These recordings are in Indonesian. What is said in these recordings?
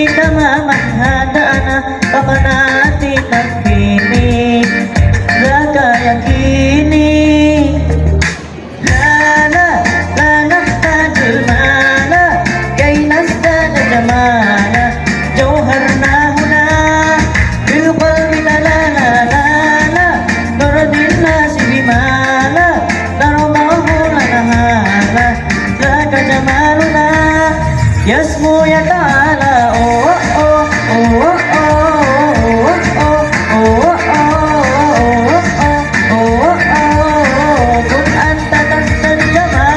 تماما هذا أنا فقناتي تكفيني ذاك يكيني لا لا لا نحتاج المال كي نزداد جمالا جوهرنا هنا بالقلب لا لا لا لا لا نرضي الناس بما لا نرضاه لنا هذا ذاك جمالنا يسمو يتعالى كن أنت تنسى الجمال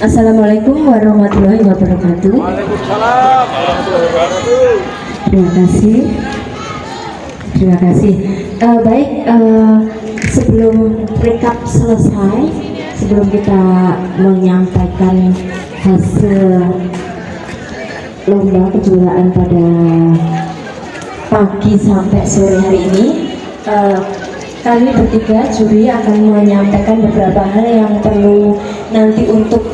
Assalamualaikum warahmatullahi wabarakatuh. Waalaikumsalam warahmatullahi wabarakatuh. Terima kasih. Baik, sebelum recap selesai, sebelum kita menyampaikan hasil lomba kejuaraan pada pagi sampai sore hari ini, kami bertiga juri akan menyampaikan beberapa hal yang perlu nanti untuk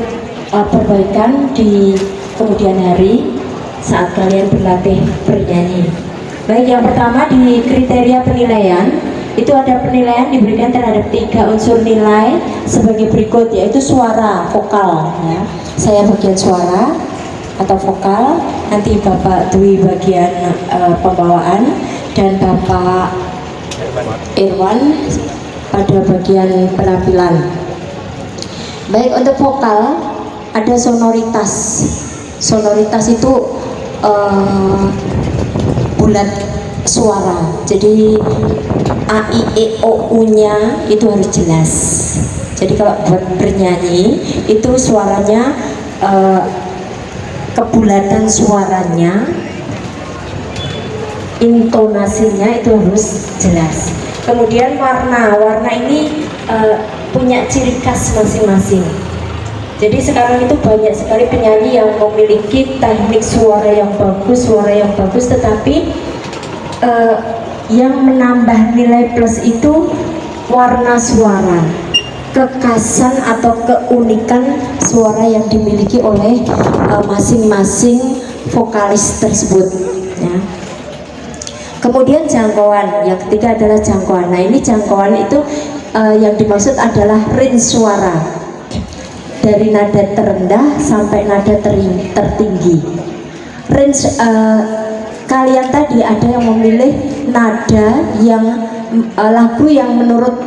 perbaikan di kemudian hari saat kalian berlatih bernyanyi. Baik, yang pertama di kriteria penilaian itu ada penilaian diberikan terhadap 3 unsur nilai sebagai berikut, yaitu suara, vokal ya. Saya bagian suara atau vokal, nanti Bapak Dwi bagian pembawaan, dan Bapak Irwan pada bagian penampilan. Baik, untuk vokal ada sonoritas. Sonoritas itu bulat suara. Jadi A, I, E, O, U-nya itu harus jelas. Jadi kalau buat bernyanyi itu suaranya kebulatan suaranya, intonasinya itu harus jelas. Kemudian warna ini punya ciri khas masing-masing. Jadi sekarang itu banyak sekali penyanyi yang memiliki teknik suara yang bagus, tetapi yang menambah nilai plus itu warna suara, kekhasan atau keunikan suara yang dimiliki oleh masing-masing vokalis tersebut ya. Kemudian jangkauan, yang ketiga adalah jangkauan. Nah, ini jangkauan itu yang dimaksud adalah range suara dari nada terendah sampai nada tertinggi. Range kalian tadi ada yang memilih nada yang lagu yang menurut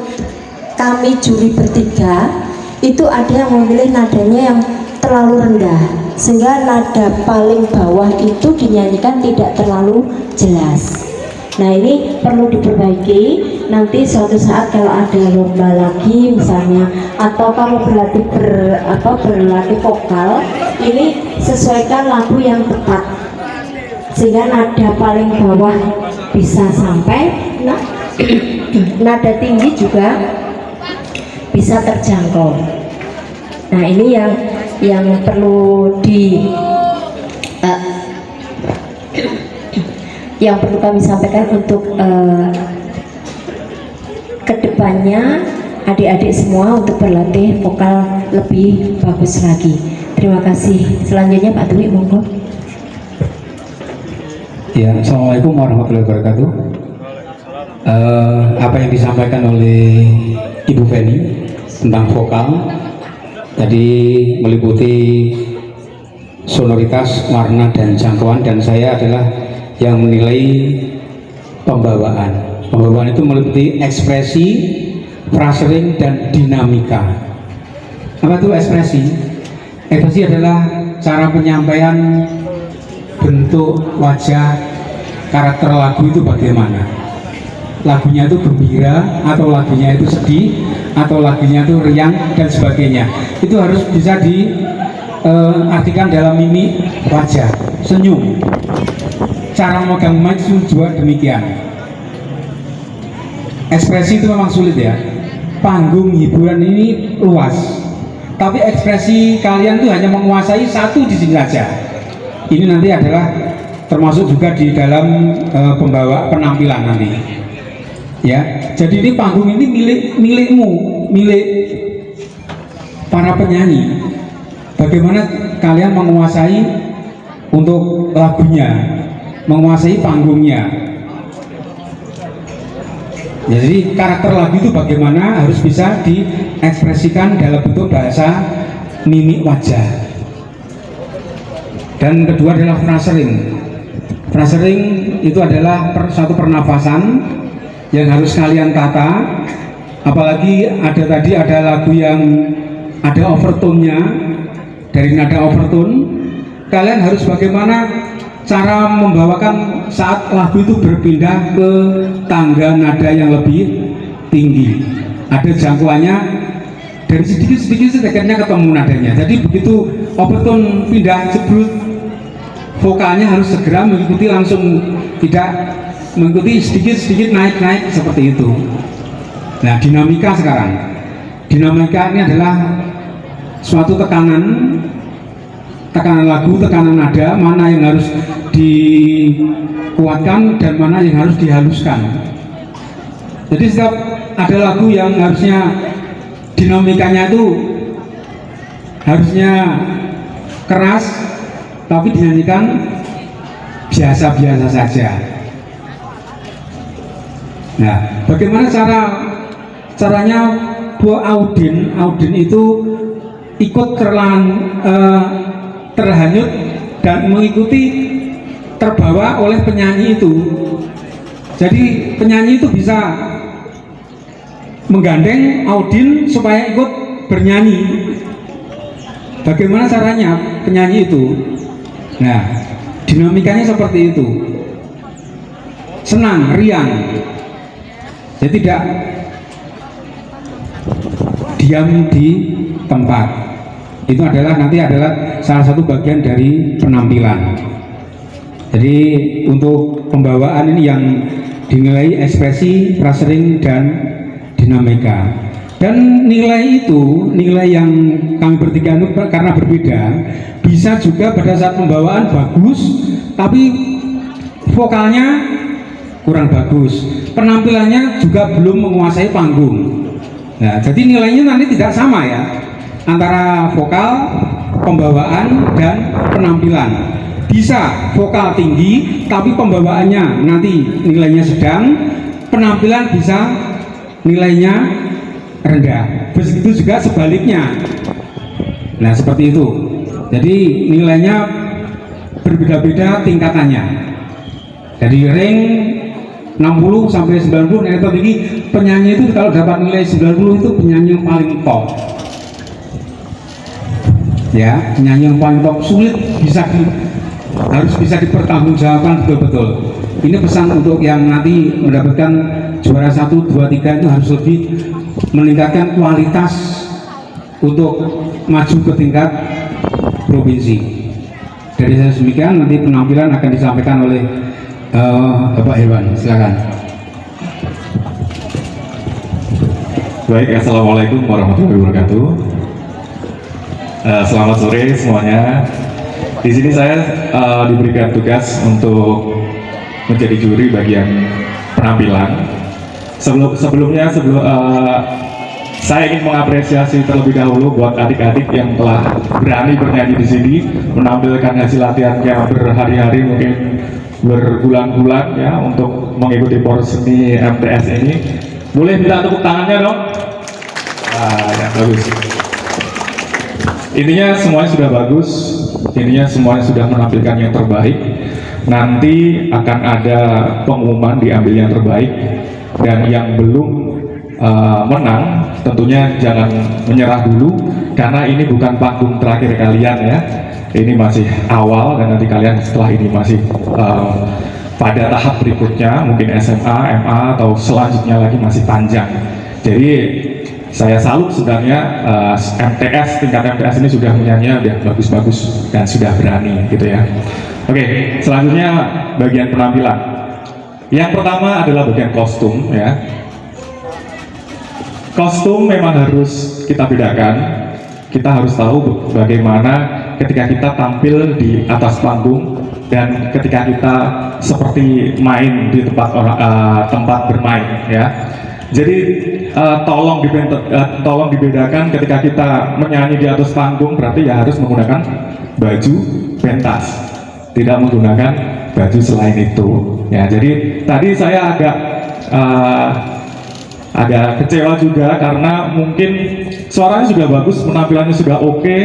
kami juri bertiga itu ada yang memilih nadanya yang terlalu rendah, sehingga nada paling bawah itu dinyanyikan tidak terlalu jelas. Nah, ini perlu diperbaiki. Nanti suatu saat kalau ada lomba lagi misalnya, atau kamu berlatih berlatih vokal, ini sesuaikan lagu yang tepat sehingga nada paling bawah bisa sampai, nada tinggi juga bisa terjangkau. Nah, ini yang perlu yang perlu kami sampaikan untuk kedepannya adik-adik semua untuk berlatih vokal lebih bagus lagi. Terima kasih. Selanjutnya Pak Dwi, monggo. Ya, Assalamualaikum warahmatullahi wabarakatuh. Apa yang disampaikan oleh Ibu Feni tentang vokal tadi meliputi sonoritas, warna, dan jangkauan, dan saya adalah yang menilai pembawaan. Pembawaan itu meliputi ekspresi, frasering, dan dinamika. Apa itu ekspresi? Ekspresi adalah cara penyampaian bentuk wajah, karakter lagu itu bagaimana. Lagunya itu gembira, atau lagunya itu sedih, atau lagunya itu riang, dan sebagainya. Itu harus bisa diartikan dalam mimik wajah, senyum. Cara memegang mic juga demikian. Ekspresi itu memang sulit ya. Panggung hiburan ini luas, tapi ekspresi kalian itu hanya menguasai satu di sini saja. Ini nanti adalah termasuk juga di dalam pembawa penampilan nanti. Ya, jadi ini panggung ini milikmu, milik para penyanyi. Bagaimana kalian menguasai untuk lagunya, menguasai panggungnya. Jadi karakter lagu itu bagaimana harus bisa diekspresikan dalam bentuk bahasa mimik wajah. Dan kedua adalah frasering. Frasering itu adalah satu pernafasan yang harus kalian tata. Apalagi ada lagu yang ada overtone-nya, dari nada overtone, kalian harus bagaimana cara membawakan saat lagu itu berpindah ke tangga nada yang lebih tinggi. Ada jangkauannya, dari sedikit akhirnya ketemu nadanya. Jadi begitu overtone pindah jebrut, vokalnya harus segera mengikuti, langsung tidak mengikuti sedikit naik seperti itu. Nah, dinamika sekarang. Dinamika ini adalah suatu tekanan lagu, tekanan nada, mana yang harus dikuatkan dan mana yang harus dihaluskan. Jadi setiap ada lagu yang harusnya dinamikanya itu harusnya keras, tapi dinyanyikan biasa-biasa saja. Nah, bagaimana caranya buat audien itu ikut terhanyut dan mengikuti, terbawa oleh penyanyi itu. Jadi penyanyi itu bisa menggandeng audien supaya ikut bernyanyi. Bagaimana caranya penyanyi itu? Nah, dinamikanya seperti itu. Senang, riang. Jadi tidak diam di tempat. Itu nanti adalah salah satu bagian dari penampilan. Jadi untuk pembawaan ini yang dinilai ekspresi, frasering, dan dinamika. Dan nilai itu, nilai yang kami bertiga karena berbeda, bisa juga pada saat pembawaan bagus, tapi vokalnya kurang bagus, penampilannya juga belum menguasai panggung. Nah, jadi nilainya nanti tidak sama ya, antara vokal, pembawaan, dan penampilan. Bisa vokal tinggi, tapi pembawaannya nanti nilainya sedang, penampilan bisa nilainya rendah. Begitu juga sebaliknya. Nah, seperti itu. Jadi nilainya berbeda-beda tingkatannya. Jadi ring 60 sampai 90, nilai tertinggi penyanyi itu kalau dapat nilai 90 itu penyanyi yang paling top. Ya, penyanyi yang paling top, sulit harus bisa dipertanggungjawabkan betul-betul. Ini pesan untuk yang nanti mendapatkan juara 1, 2, 3 itu harus lebih meningkatkan kualitas untuk maju ke tingkat provinsi. Dari saya demikian, nanti penampilan akan disampaikan oleh Bapak Irwan, silakan. Baik, assalamualaikum warahmatullahi wabarakatuh. Selamat sore semuanya. Di sini saya diberikan tugas untuk menjadi juri bagian penampilan. Saya ingin mengapresiasi terlebih dahulu buat adik-adik yang telah berani bernyanyi di sini, menampilkan hasil latihannya berhari-hari, mungkin berbulan-bulan ya untuk mengikuti Porseni MTS ini. Boleh minta tepuk tangannya dong? Ya bagus. Intinya semuanya sudah bagus, intinya semuanya sudah menampilkan yang terbaik. Nanti akan ada pengumuman diambil yang terbaik, dan yang belum menang tentunya jangan menyerah dulu, karena ini bukan panggung terakhir kalian ya, ini masih awal, dan nanti kalian setelah ini masih pada tahap berikutnya, mungkin SMA, MA, atau selanjutnya lagi masih panjang. Jadi saya salut sebenarnya, MTS, tingkat MTS ini sudah menyanyi udah bagus-bagus dan sudah berani gitu ya. Oke, selanjutnya bagian penampilan. Yang pertama adalah bagian kostum ya. Kostum memang harus kita bedakan. Kita harus tahu bagaimana ketika kita tampil di atas panggung dan ketika kita seperti main di tempat bermain ya. Jadi tolong dibedakan ketika kita menyanyi di atas panggung, berarti ya harus menggunakan baju pentas, tidak menggunakan baju selain itu ya. Jadi tadi saya agak kecewa juga karena mungkin suaranya sudah bagus, penampilannya sudah oke,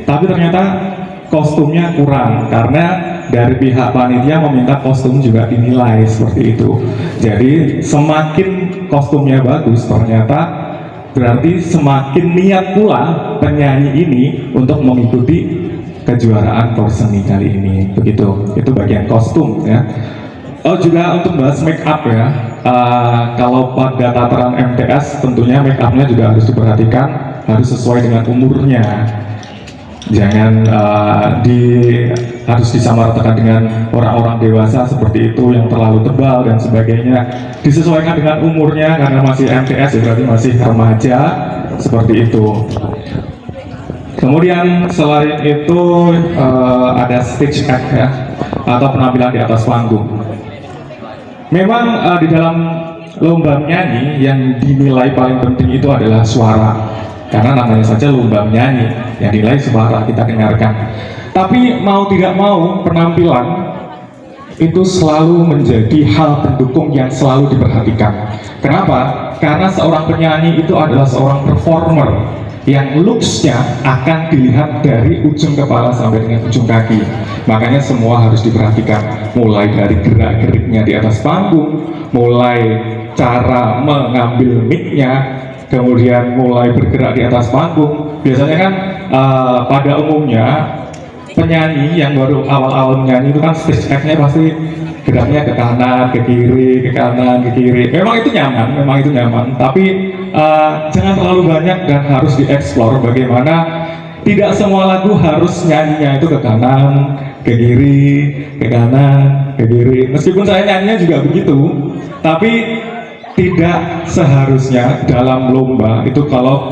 tapi ternyata kostumnya kurang, karena dari pihak panitia meminta kostum juga dinilai seperti itu. Jadi semakin kostumnya bagus, ternyata berarti semakin niat pula penyanyi ini untuk mengikuti kejuaraan Porseni kali ini. Begitu, itu bagian kostum ya. Oh, juga untuk bahas make up ya. Kalau pada tataran MTS tentunya make upnya juga harus diperhatikan, harus sesuai dengan umurnya. Jangan harus disamaratakan dengan orang-orang dewasa seperti itu yang terlalu tebal dan sebagainya. Disesuaikan dengan umurnya, karena masih MTS ya, berarti masih remaja seperti itu. Kemudian selain itu ada stage act ya, atau penampilan di atas panggung. Memang di dalam lomba menyanyi yang dinilai paling penting itu adalah suara, karena namanya saja lomba menyanyi, yang dinilai suara kita dengarkan. Tapi mau tidak mau penampilan itu selalu menjadi hal pendukung yang selalu diperhatikan. Kenapa? Karena seorang penyanyi itu adalah seorang performer yang looks-nya akan dilihat dari ujung kepala sampai dengan ujung kaki. Makanya semua harus diperhatikan, mulai dari gerak-geriknya di atas panggung, mulai cara mengambil mic-nya, kemudian mulai bergerak di atas panggung. Biasanya kan pada umumnya penyanyi yang baru awal-awal menyanyi itu kan stage act-nya pasti geraknya ke kanan, ke kiri, ke kanan, ke kiri. Memang itu nyaman, tapi jangan terlalu banyak dan harus dieksplor bagaimana tidak semua lagu harus nyanyinya itu ke kanan, ke kiri, ke kanan, ke kiri. Meskipun saya nyanyinya juga begitu, tapi tidak seharusnya dalam lomba itu kalau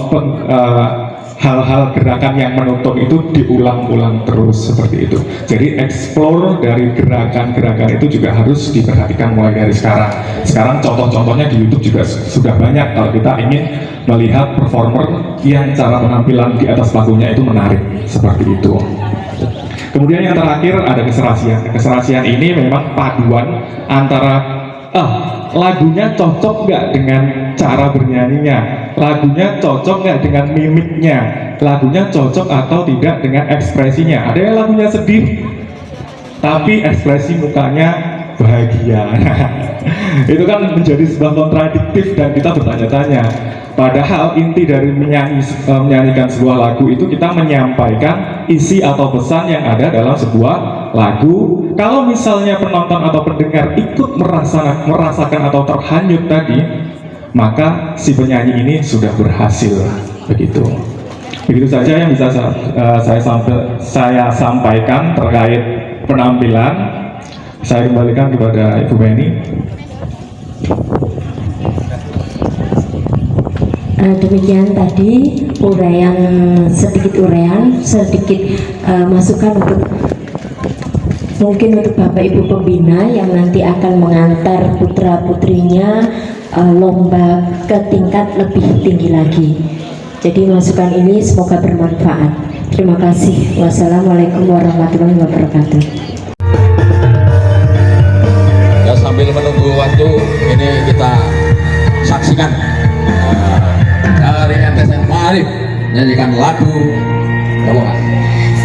hal-hal gerakan yang menuntun itu diulang-ulang terus seperti itu. Jadi explore dari gerakan-gerakan itu juga harus diperhatikan mulai dari sekarang. Sekarang contoh-contohnya di YouTube juga sudah banyak kalau kita ingin melihat performer yang cara penampilan di atas panggungnya itu menarik seperti itu. Kemudian yang terakhir ada keserasian. Keserasian ini memang paduan antara lagunya cocok nggak dengan cara bernyanyinya, lagunya cocok nggak dengan mimiknya, lagunya cocok atau tidak dengan ekspresinya. Ada yang lagunya sedih tapi ekspresi mukanya bahagia. Itu kan menjadi sebuah kontradiktif dan kita bertanya-tanya. Padahal inti dari menyanyikan sebuah lagu itu kita menyampaikan isi atau pesan yang ada dalam sebuah lagu. Kalau misalnya penonton atau pendengar ikut merasakan atau terhanyut tadi, maka si penyanyi ini sudah berhasil. Begitu saja yang bisa saya sampaikan terkait penampilan. Saya kembalikan kepada Ibu Beni. Demikian tadi sedikit masukan mungkin untuk Bapak Ibu pembina yang nanti akan mengantar putra putrinya lomba ke tingkat lebih tinggi lagi. Jadi masukan ini semoga bermanfaat. Terima kasih. Wassalamualaikum warahmatullahi wabarakatuh. Ya, sambil menunggu waktu ini kita saksikan dari MTSN Ma'arif menyanyikan lagu apa Mas?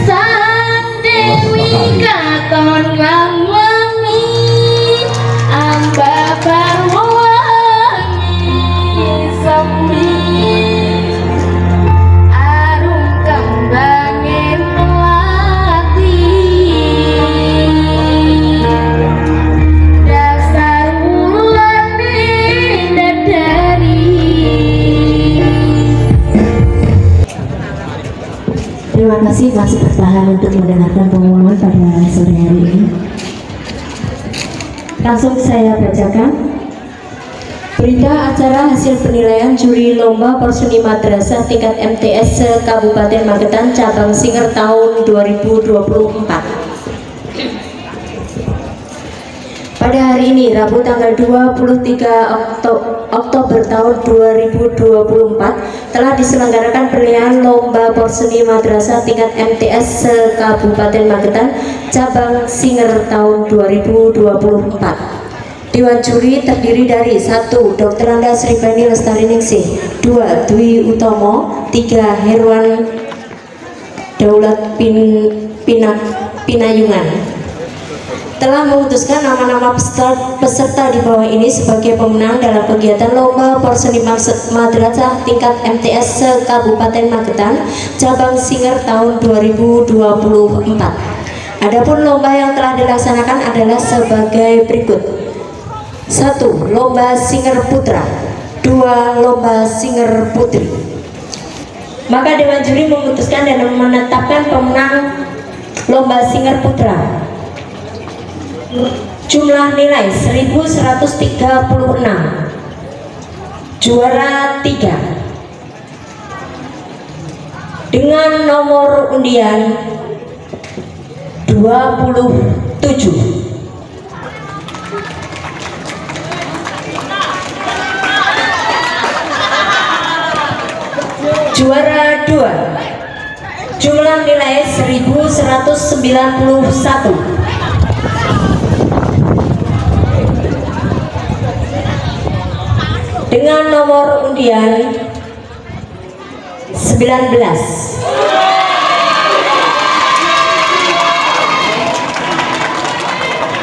Sandewi katon ngwangi amba barwangi sepi arum kembange melati dasar wulane dadari. Terima kasih masih bertahan untuk mendengarkan pengumuman pada sore hari ini. Langsung saya bacakan berita acara hasil penilaian juri lomba Porseni Madrasah tingkat MTS Kabupaten Magetan cabang Singer tahun 2024. Pada hari ini, Rabu tanggal 23 Oktober tahun 2024 telah diselenggarakan pemilihan lomba Porseni Madrasah tingkat MTS Kabupaten Magetan cabang Singer tahun 2024. Dewan juri terdiri dari 1. Dr. Anda Sribani Lestariningsih, 2. Dwi Utomo, 3. Herwan Daulat Pinayungan. Telah memutuskan nama-nama peserta di bawah ini sebagai pemenang dalam kegiatan lomba Porseni Madrasah tingkat MTS Kabupaten Magetan cabang Singer tahun 2024. Adapun lomba yang telah dilaksanakan adalah sebagai berikut. 1. Lomba Singer Putra, 2. Lomba Singer Putri. Maka Dewan Juri memutuskan dan menetapkan pemenang lomba Singer Putra. Jumlah nilai 1136. Juara 3 dengan nomor undian 27. Juara 2 jumlah nilai 1191. Dengan nomor undian 19.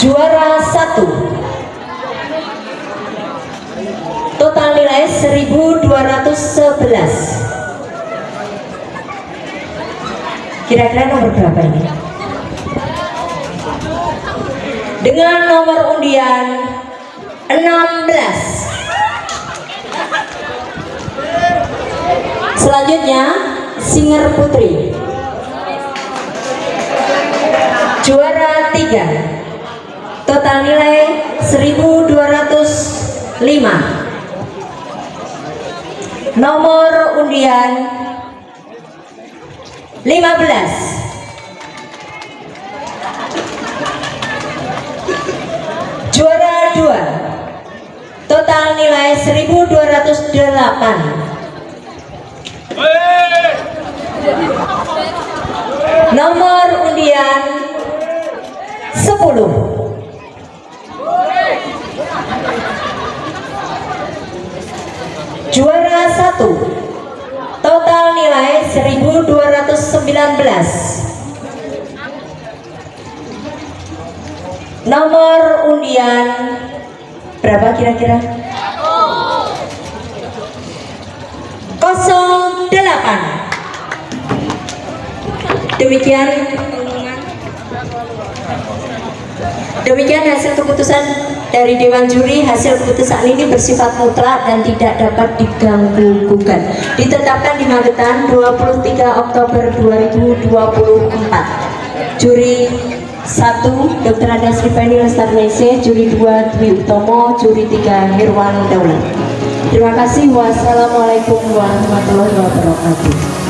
Juara 1 total nilai 1211. Kira-kira nomor berapa ini? Dengan nomor undian 16. Selanjutnya Singer Putri. Juara 3. Total nilai 1205. Nomor undian 15. Juara 2. Total nilai 1208. Nomor undian 10. Juara 1. Total nilai 1219. Nomor undian berapa kira-kira? 08. Demikian hasil keputusan dari Dewan Juri. Hasil keputusan ini bersifat mutlak dan tidak dapat diganggu-gugat. Ditetapkan di Magetan 23 Oktober 2024. Juri 1 Dr. Anda Sribani Lestariningsih, juri 2 Dwi Utomo, juri 3 Herwan Daulat. Terima kasih. Wassalamualaikum warahmatullahi wabarakatuh.